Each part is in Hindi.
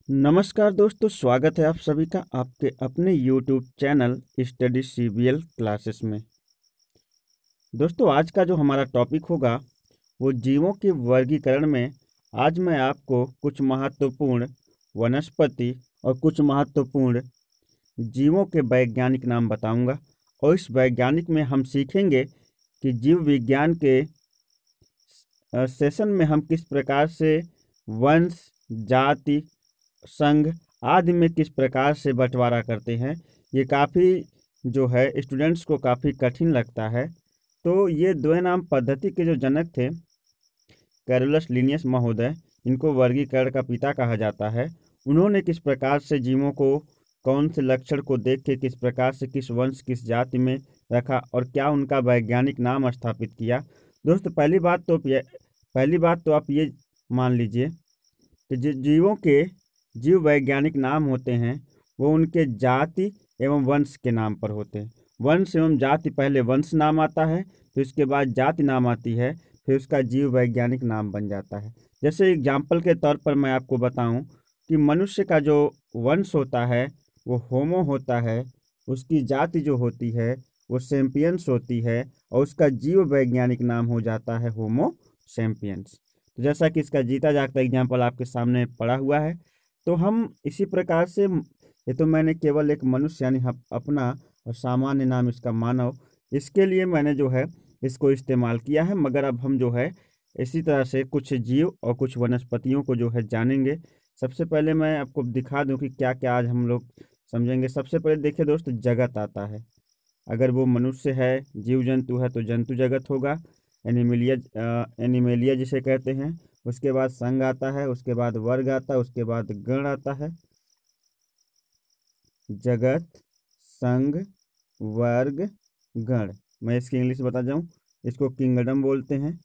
नमस्कार दोस्तों, स्वागत है आप सभी का आपके अपने YouTube channel study CBL classes में। दोस्तों, आज का जो हमारा टॉपिक होगा वो जीवों के वर्गीकरण में। आज मैं आपको कुछ महत्वपूर्ण वनस्पति और कुछ महत्वपूर्ण जीवों के वैज्ञानिक नाम बताऊंगा और इस वैज्ञानिक में हम सीखेंगे कि जीव विज्ञान के सेशन में हम किस प्रकार से वंश, जाति, संघ आदि में किस प्रकार से बंटवारा करते हैं। ये काफ़ी जो है स्टूडेंट्स को काफ़ी कठिन लगता है। तो ये द्वैनाम पद्धति के जो जनक थे कैरोलस लिनियस महोदय, इनको वर्गीकरण का पिता कहा जाता है। उन्होंने किस प्रकार से जीवों को कौन से लक्षण को देख के किस प्रकार से किस वंश किस जाति में रखा और क्या उनका वैज्ञानिक नाम स्थापित किया। दोस्तों, पहली बात तो आप ये मान लीजिए कि जीवों के जीव वैज्ञानिक नाम होते हैं वो उनके जाति एवं वंश के नाम पर होते हैं। वंश एवं जाति, पहले वंश नाम आता है, फिर उसके बाद जाति नाम आती है, फिर उसका जीव वैज्ञानिक नाम बन जाता है। जैसे एग्जाम्पल के तौर पर मैं आपको बताऊं कि मनुष्य का जो वंश होता है वो होमो होता है, उसकी जाति जो होती है वो सेम्पियंस होती है और उसका जीव वैज्ञानिक नाम हो जाता है होमो सेम्पियंस। तो जैसा कि इसका जीता जागता एग्जाम्पल आपके सामने पड़ा हुआ है, तो हम इसी प्रकार से, ये तो मैंने केवल एक मनुष्य यानी अपना और सामान्य नाम इसका मानव, इसके लिए मैंने जो है इसको इस्तेमाल किया है। मगर अब हम जो है इसी तरह से कुछ जीव और कुछ वनस्पतियों को जो है जानेंगे। सबसे पहले मैं आपको दिखा दूं कि क्या क्या आज हम लोग समझेंगे। सबसे पहले देखिए दोस्त, जगत आता है। अगर वो मनुष्य है, जीव जंतु है, तो जंतु जगत होगा, एनिमेलिया जिसे कहते हैं। उसके बाद संघ आता है, उसके बाद वर्ग आता है, उसके बाद गण आता है। जगत, संघ, वर्ग, गण। मैं इसकी इंग्लिश बता जाऊं, इसको किंगडम बोलते हैं,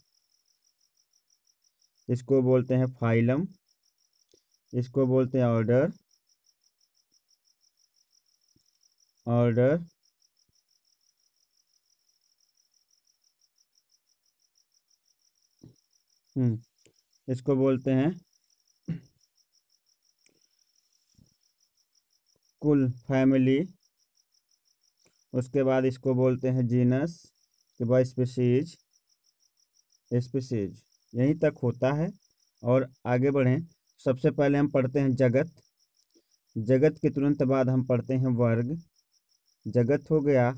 इसको बोलते हैं फाइलम, इसको बोलते हैं ऑर्डर, ऑर्डर, इसको बोलते हैं कुल, फैमिली। उसके बाद इसको बोलते हैं जीनस, उसके बाद स्पीशीज, स्पीशीज। यहीं तक होता है। और आगे बढ़ें, सबसे पहले हम पढ़ते हैं जगत। जगत के तुरंत बाद हम पढ़ते हैं वर्ग। जगत हो गया,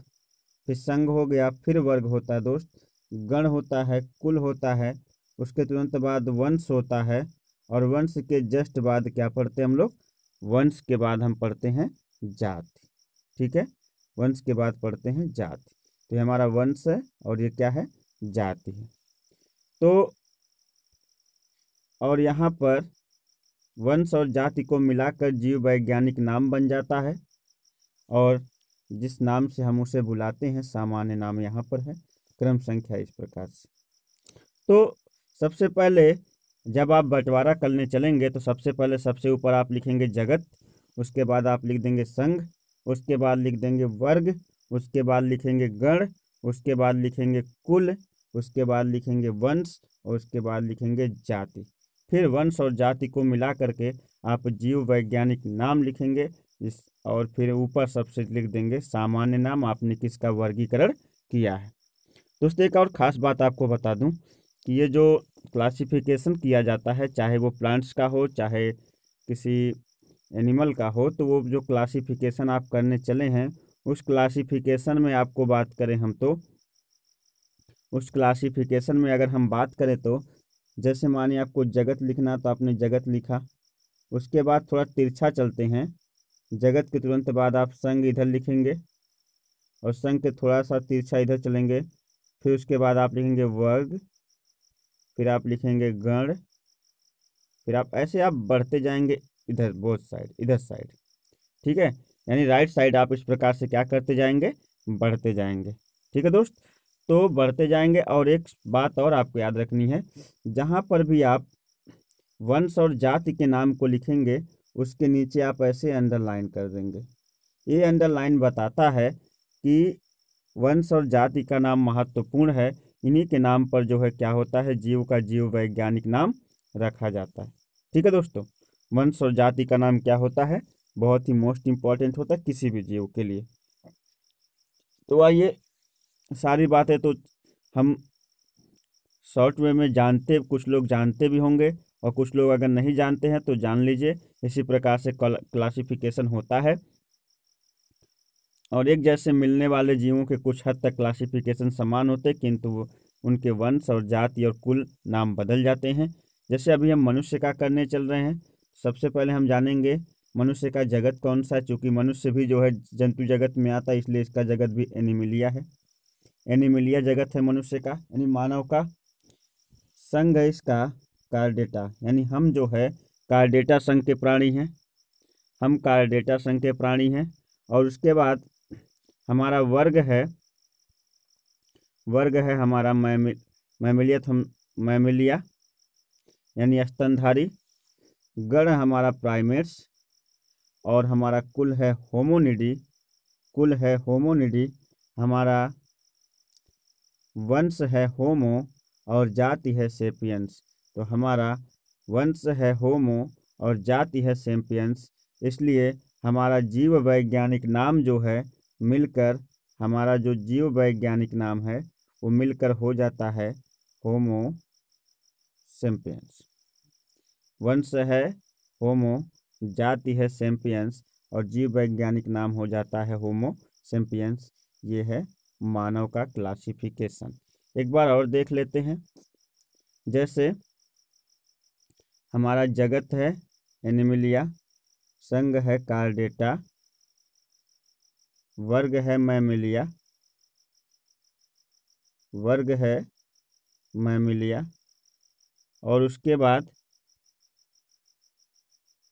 फिर संघ हो गया, फिर वर्ग होता है दोस्त, गण होता है, कुल होता है, उसके तुरंत बाद वंश होता है, और वंश के जस्ट बाद क्या पढ़ते हैं हम लोग, वंश के बाद हम पढ़ते हैं जाति। ठीक है, वंश के बाद पढ़ते हैं जाति। तो ये हमारा वंश है और ये क्या है, जाति है। तो और यहाँ पर वंश और जाति को मिलाकर जीव वैज्ञानिक नाम बन जाता है और जिस नाम से हम उसे बुलाते हैं सामान्य नाम यहाँ पर है। क्रम संख्या इस प्रकार से। तो सबसे पहले जब आप बंटवारा करने चलेंगे तो सबसे पहले सबसे ऊपर आप लिखेंगे जगत, उसके बाद आप लिख देंगे संघ, उसके बाद लिख देंगे वर्ग, उसके बाद लिखेंगे गण, उसके बाद लिखेंगे कुल, उसके बाद लिखेंगे वंश और उसके बाद लिखेंगे जाति। फिर वंश और जाति को मिला करके आप जीव वैज्ञानिक नाम लिखेंगे और फिर ऊपर सबसे लिख देंगे सामान्य नाम, आपने किसका वर्गीकरण किया है। दोस्तों, एक और ख़ास बात आपको बता दूं कि ये जो क्लासिफिकेशन किया जाता है, चाहे वो प्लांट्स का हो चाहे किसी एनिमल का हो, तो वो जो क्लासिफिकेशन आप करने चले हैं उस क्लासिफिकेशन में आपको बात करें हम, तो उस क्लासिफिकेशन में अगर हम बात करें तो जैसे मानिए आपको जगत लिखना, तो आपने जगत लिखा, उसके बाद थोड़ा तिरछा चलते हैं, जगत के तुरंत बाद आप संघ इधर लिखेंगे और संघ के थोड़ा सा तिरछा इधर चलेंगे, फिर उसके बाद आप लिखेंगे वर्ग, फिर आप लिखेंगे गण, फिर आप ऐसे आप बढ़ते जाएंगे इधर बोथ साइड, इधर साइड। ठीक है, यानी राइट साइड आप इस प्रकार से क्या करते जाएंगे, बढ़ते जाएंगे। ठीक है दोस्त, तो बढ़ते जाएंगे। और एक बात और आपको याद रखनी है, जहाँ पर भी आप वंश और जाति के नाम को लिखेंगे उसके नीचे आप ऐसे अंडरलाइन कर देंगे। ये अंडरलाइन बताता है कि वंश और जाति का नाम महत्वपूर्ण है, इन्हीं के नाम पर जो है क्या होता है, जीव का जीव वैज्ञानिक नाम रखा जाता है। ठीक है दोस्तों, वंश और जाति का नाम क्या होता है? बहुत ही मोस्ट इंपॉर्टेंट होता है किसी भी जीव के लिए। तो आइए, सारी बातें तो हम शॉर्ट वे में जानते, कुछ लोग जानते भी होंगे और कुछ लोग अगर नहीं जानते हैं तो जान लीजिए। इसी प्रकार से क्लासिफिकेशन होता है और एक जैसे मिलने वाले जीवों के कुछ हद तक क्लासिफिकेशन समान होते हैं, किंतु उनके वंश और जाति और कुल नाम बदल जाते हैं। जैसे अभी हम मनुष्य का करने चल रहे हैं। सबसे पहले हम जानेंगे मनुष्य का जगत कौन सा है। चूँकि मनुष्य भी जो है जंतु जगत में आता है, इसलिए इसका जगत भी एनिमिलिया है। एनिमिलिया जगत है मनुष्य का, यानी मानव का। संघ है इसका कार्डेटा, यानी हम जो है कार्डेटा संघ के प्राणी हैं। हम कार्डेटा संघ के प्राणी हैं। और उसके बाद हमारा वर्ग है हमारा मैमिलिया यानी स्तनधारी। गण हमारा प्राइमेट्स। और हमारा कुल है होमोनिडी। हमारा वंश है होमो और जाति है सेपियंस। तो हमारा वंश है होमो और जाति है सेपियंस, इसलिए हमारा जीव वैज्ञानिक नाम जो है मिलकर, हमारा जो जीव वैज्ञानिक नाम है वो मिलकर हो जाता है होमो सेपियंस। वंश है होमो, जाति है सेपियंस और जीव वैज्ञानिक नाम हो जाता है होमो सेपियंस। ये है मानव का क्लासिफिकेशन। एक बार और देख लेते हैं। जैसे हमारा जगत है एनिमिलिया, संघ है कार्डेटा, वर्ग है मैमिलिया। और उसके बाद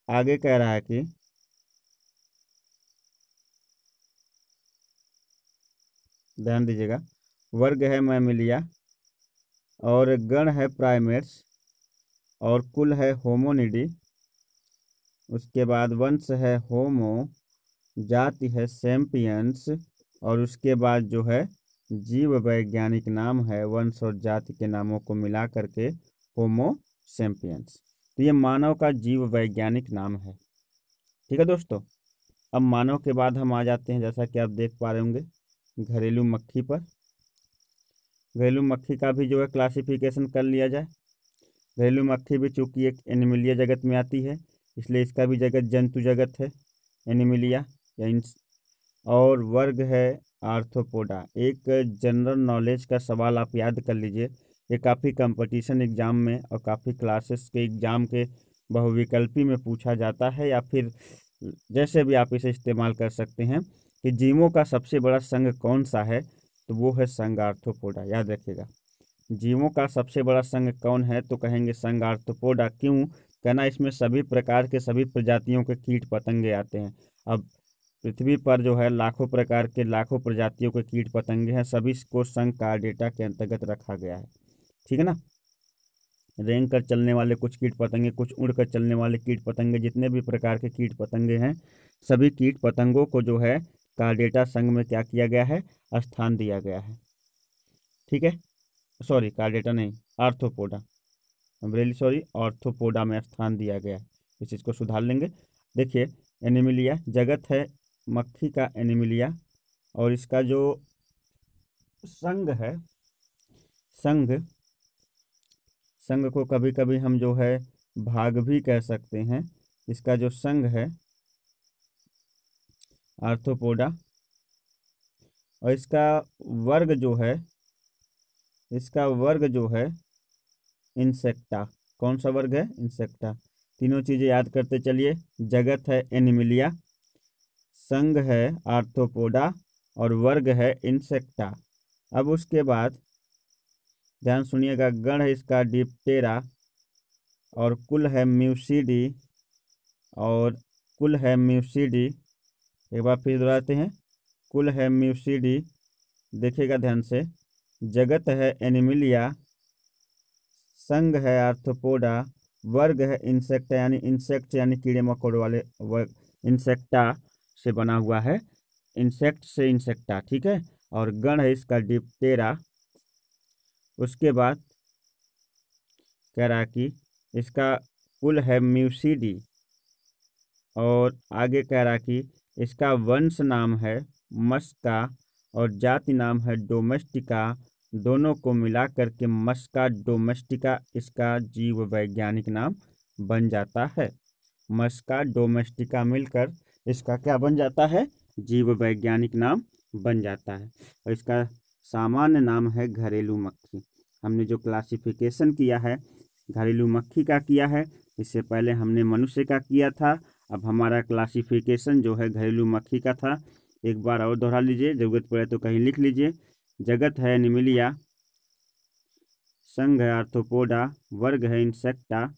आगे कह रहा है कि ध्यान दीजिएगा, वर्ग है मैमिलिया और गण है प्राइमेट्स और कुल है होमोनिडी। उसके बाद वंश है होमो, जाति है सेपियंस और उसके बाद जो है जीव वैज्ञानिक नाम है वंश और जाति के नामों को मिला करके होमो सेपियंस। तो ये मानव का जीव वैज्ञानिक नाम है। ठीक है दोस्तों, अब मानव के बाद हम आ जाते हैं, जैसा कि आप देख पा रहे होंगे, घरेलू मक्खी पर। घरेलू मक्खी का भी जो है क्लासिफिकेशन कर लिया जाए। घरेलू मक्खी भी चूंकि एक एनिमिलिया जगत में आती है, इसलिए इसका भी जगत जंतु जगत है एनिमिलिया या और वर्ग है आर्थ्रोपोडा। एक जनरल नॉलेज का सवाल आप याद कर लीजिए, ये काफ़ी कंपटीशन एग्जाम में और काफ़ी क्लासेस के एग्जाम के बहुविकल्पी में पूछा जाता है, या फिर जैसे भी आप इसे इस्तेमाल कर सकते हैं कि जीवों का सबसे बड़ा संघ कौन सा है, तो वो है संघ आर्थ्रोपोडा। याद रखिएगा, जीवों का सबसे बड़ा संघ कौन है, तो कहेंगे संघ आर्थ्रोपोडा। क्यों? कहना, इसमें सभी प्रकार के सभी प्रजातियों के कीट पतंगे आते हैं। अब पृथ्वी पर जो है लाखों प्रकार के लाखों प्रजातियों के कीट पतंगे हैं, सभी को संघ कार्डेटा के अंतर्गत रखा गया है। ठीक है ना। रेंग कर चलने वाले कुछ कीट पतंगे, कुछ उड़ कर चलने वाले कीट पतंगे, जितने भी प्रकार के कीट पतंगे हैं, सभी कीट पतंगों को जो है कार्डेटा संघ में क्या किया गया है, स्थान दिया गया है। ठीक है, सॉरी कार्डेटा नहीं, आर्थ्रोपोडा, रियली सॉरी, आर्थ्रोपोडा में स्थान दिया गया है। इस चीज़ को सुधार लेंगे। देखिए, एनिमिलिया जगत है मक्खी का एनिमिलिया, और इसका जो संघ है, संघ को कभी कभी हम जो है भाग भी कह सकते हैं। इसका जो संघ है आर्थ्रोपोडा, और इसका वर्ग जो है इंसेक्टा। कौन सा वर्ग है? इंसेक्टा। तीनों चीज़ें याद करते चलिए। जगत है एनिमिलिया, संघ है आर्थ्रोपोडा और वर्ग है इंसेक्टा। अब उसके बाद ध्यान सुनिएगा, गण है इसका डिप्टेरा और कुल है म्यूसिडी एक बार फिर दोहराते हैं, कुल है म्यूसिडी। देखिएगा ध्यान से, जगत है एनिमिलिया, संघ है आर्थ्रोपोडा, वर्ग है इंसेक्टा यानी कीड़े मकोड़े वाले वर्ग, इंसेक्टा से बना हुआ है, इंसेक्ट से इंसेक्टा। ठीक है, और गण है इसका डिप्टेरा। उसके बाद कह रहा कि इसका कुल है म्यूसिडी, और आगे कह रहा कि इसका वंश नाम है मस्का और जाति नाम है डोमेस्टिका। दोनों को मिला करके मस्का डोमेस्टिका इसका जीव वैज्ञानिक नाम बन जाता है। मस्का डोमेस्टिका मिलकर इसका क्या बन जाता है? जीव वैज्ञानिक नाम बन जाता है। और इसका सामान्य नाम है घरेलू मक्खी। हमने जो क्लासिफिकेशन किया है घरेलू मक्खी का किया है, इससे पहले हमने मनुष्य का किया था। अब हमारा क्लासिफिकेशन जो है घरेलू मक्खी का था। एक बार और दोहरा लीजिए, जरूरत पड़े तो कहीं लिख लीजिए। जगत है एनिमिलिया, संघ है आर्थ्रोपोडा, वर्ग है इंसेक्टा,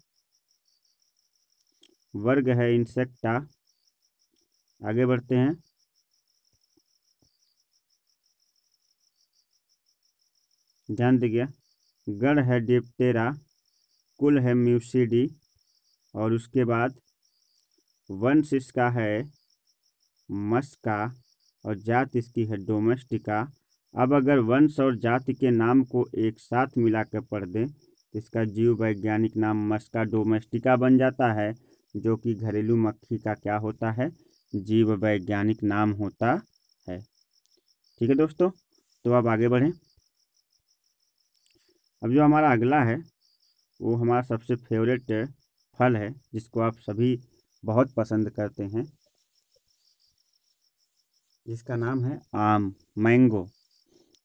वर्ग है इंसेक्टा। आगे बढ़ते हैं। ध्यान दीजिए, गण है डिप्टेरा, कुल है म्यूसिडी, और उसके बाद वंश इसका है मस्का और जाति इसकी है डोमेस्टिका। अब अगर वंश और जाति के नाम को एक साथ मिलाकर पढ़ दें तो इसका जीव वैज्ञानिक नाम मस्का डोमेस्टिका बन जाता है, जो कि घरेलू मक्खी का क्या होता है? जीव वैज्ञानिक नाम होता है। ठीक है दोस्तों, तो अब आगे बढ़ें। अब जो हमारा अगला है वो हमारा सबसे फेवरेट फल है, जिसको आप सभी बहुत पसंद करते हैं, जिसका नाम है आम, मैंगो।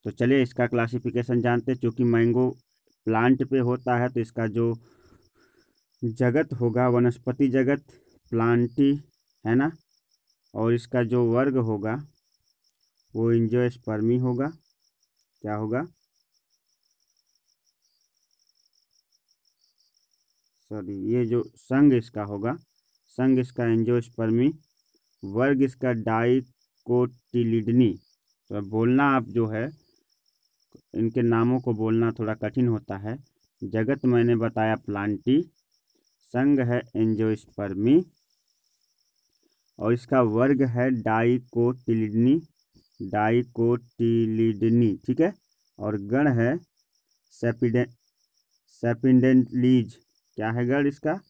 तो चलिए इसका क्लासिफिकेशन जानते हैं। चूँकि मैंगो प्लांट पे होता है तो इसका जो जगत होगा वनस्पति जगत प्लांटी है ना, और इसका जो वर्ग होगा वो एंजियोस्पर्मी होगा। क्या होगा? सॉरी, ये जो संघ इसका होगा, संघ इसका एंजियोस्पर्मी, वर्ग इसका डाइकोटिलिडनी। तो बोलना आप जो है इनके नामों को बोलना थोड़ा कठिन होता है। जगत मैंने बताया प्लांटी, संघ है एंजियोस्पर्मी और इसका वर्ग है डाइकोटिलिडनी, डाइकोटिलिडनी। ठीक है, और गण है सेपिडेंटलीज। क्या है गण इसका?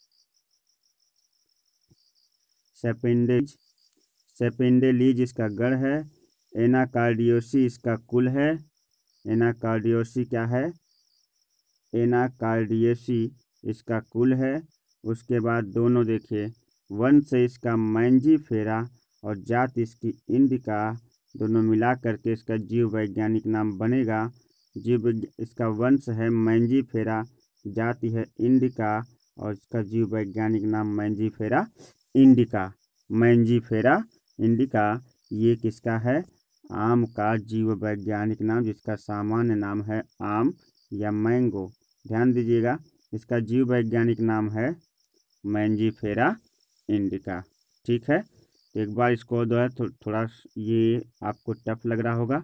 सेपिडेंटलीज इसका गण है। एनाकार्डियोसी इसका कुल है। एनाकार्डियोसी क्या है? एनाकार्डियोसी इसका कुल है। उसके बाद दोनों देखिए, वंश इसका मैंजीफेरा और जाति इसकी इंडिका। दोनों मिला करके इसका जीव वैज्ञानिक नाम बनेगा। इसका वंश है मैंजीफेरा, जाति है इंडिका और इसका जीव वैज्ञानिक नाम मैंजीफेरा इंडिका। मैंजीफेरा इंडिका ये किसका है? आम का जीव वैज्ञानिक नाम, जिसका सामान्य नाम है आम या मैंगो। ध्यान दीजिएगा, इसका जीव वैज्ञानिक नाम है मैंजीफेरा इंडिका। ठीक है, तो एक बार इसको जो है थोड़ा ये आपको टफ लग रहा होगा।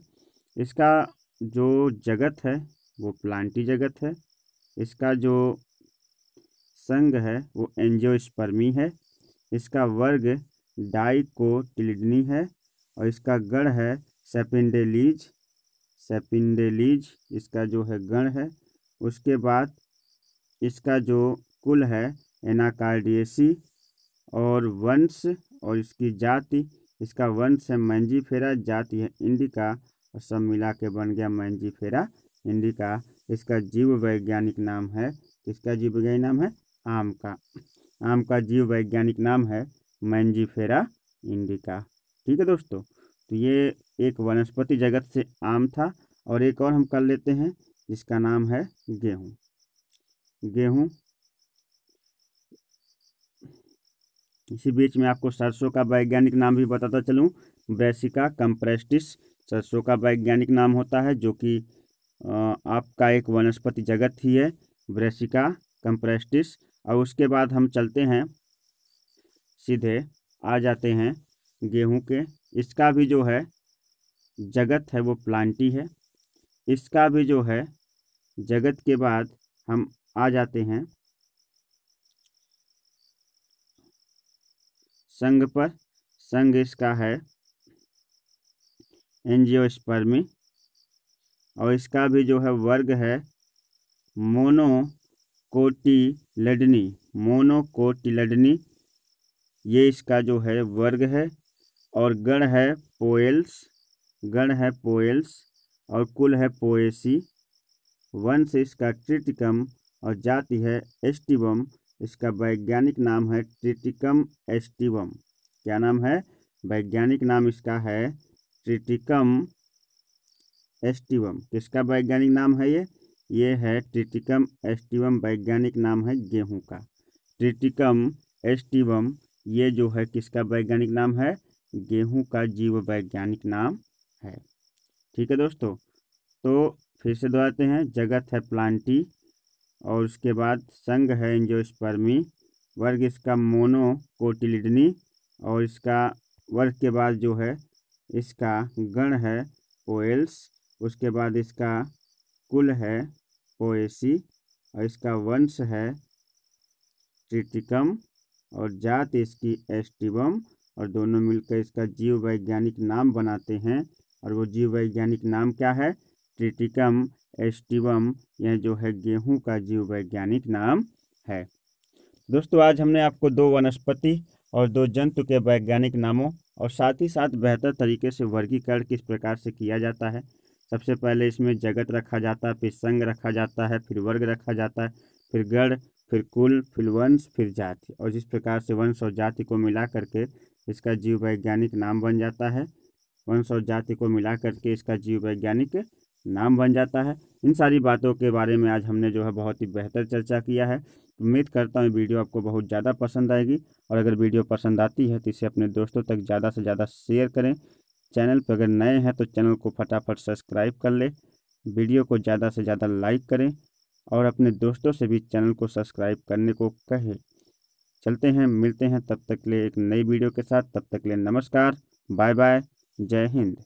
इसका जो जगत है वो प्लांटी जगत है। इसका जो संघ है वो एंजियोस्पर्मी है। इसका वर्ग डाइकोटिलिडनी है और इसका गण है सेपिडेंटलीज। सेपिडेंटलीज इसका जो है गण है। उसके बाद इसका जो कुल है एनाकार्डियेसी और वंश और इसकी जाति, इसका वंश है मैंजीफेरा, जाति है इंडिका और सब मिला के बन गया मैंजीफेरा इंडिका। इसका जीव वैज्ञानिक नाम है, इसका जीव वैज्ञानिक नाम है आम का। आम का जीव वैज्ञानिक नाम है मैंजीफेरा इंडिका। ठीक है दोस्तों, तो ये एक वनस्पति जगत से आम था। और एक और हम कर लेते हैं जिसका नाम है गेहूँ। गेहूँ, इसी बीच में आपको सरसों का वैज्ञानिक नाम भी बताता चलूँ, ब्रैसिका कंप्रेस्टिस सरसों का वैज्ञानिक नाम होता है, जो कि आपका एक वनस्पति जगत ही है, ब्रैसिका कंप्रेस्टिस। और उसके बाद हम चलते हैं, सीधे आ जाते हैं गेहूं के। इसका भी जो है जगत है वो प्लांटी है। इसका भी जो है जगत के बाद हम आ जाते हैं संघ पर। संघ इसका है एंजियोस्पर्मी और इसका भी जो है वर्ग है मोनोकोटिलेडनी। मोनोकोटिलेडनी ये इसका जो है वर्ग है, और गण है पोएल्स, और कुल है पोएसी। वंश इसका ट्रिटिकम और जाति है एस्टिवम। इसका वैज्ञानिक नाम है ट्रिटिकम एस्टिवम। क्या नाम है? वैज्ञानिक नाम इसका है ट्रिटिकम एस्टिवम। किसका वैज्ञानिक नाम है ये है ट्रिटिकम एस्टिवम, वैज्ञानिक नाम है गेहूं का। ट्रिटिकम एस्टिवम ये जो है किसका वैज्ञानिक नाम है? गेहूं का जीव वैज्ञानिक नाम है। ठीक है दोस्तों, तो फिर से दोहराते हैं। जगत है प्लांटी, और उसके बाद संघ है एंजियोस्पर्मी, वर्ग इसका मोनोकोटिलिडनी, और इसका वर्ग के बाद जो है इसका गण है पोएल्स, उसके बाद इसका कुल है पोएसी, और इसका वंश है ट्रिटिकम, और जात इसकी एस्टिवम, और दोनों मिलकर इसका जीव वैज्ञानिक नाम बनाते हैं। और वो जीव वैज्ञानिक नाम क्या है? Triticum aestivum. यह जो है गेहूं का जीव वैज्ञानिक नाम है। दोस्तों, आज हमने आपको 2 वनस्पति और 2 जंतु के वैज्ञानिक नामों और साथ ही साथ बेहतर तरीके से वर्गीकरण किस प्रकार से किया जाता है। सबसे पहले इसमें जगत रखा जाता है, फिर संघ रखा जाता है, फिर वर्ग रखा जाता है, फिर गण, फिर कुल, फिर वंश, फिर जाति, और जिस प्रकार से वंश और जाति को मिला करके इसका जीव वैज्ञानिक नाम बन जाता है। वंश और जाति को मिला करके इसका जीव वैज्ञानिक नाम बन जाता है। इन सारी बातों के बारे में आज हमने जो है बहुत ही बेहतर चर्चा किया है। उम्मीद करता हूँ वीडियो आपको बहुत ज़्यादा पसंद आएगी, और अगर वीडियो पसंद आती है तो इसे अपने दोस्तों तक ज़्यादा से ज़्यादा शेयर करें। चैनल पर अगर नए हैं तो चैनल को फटाफट सब्सक्राइब कर ले, वीडियो को ज़्यादा से ज़्यादा लाइक करें, और अपने दोस्तों से भी चैनल को सब्सक्राइब करने को कहें। चलते हैं, मिलते हैं तब तक के लिए एक नई वीडियो के साथ। तब तक के लिए नमस्कार, बाय बाय, जय हिंद।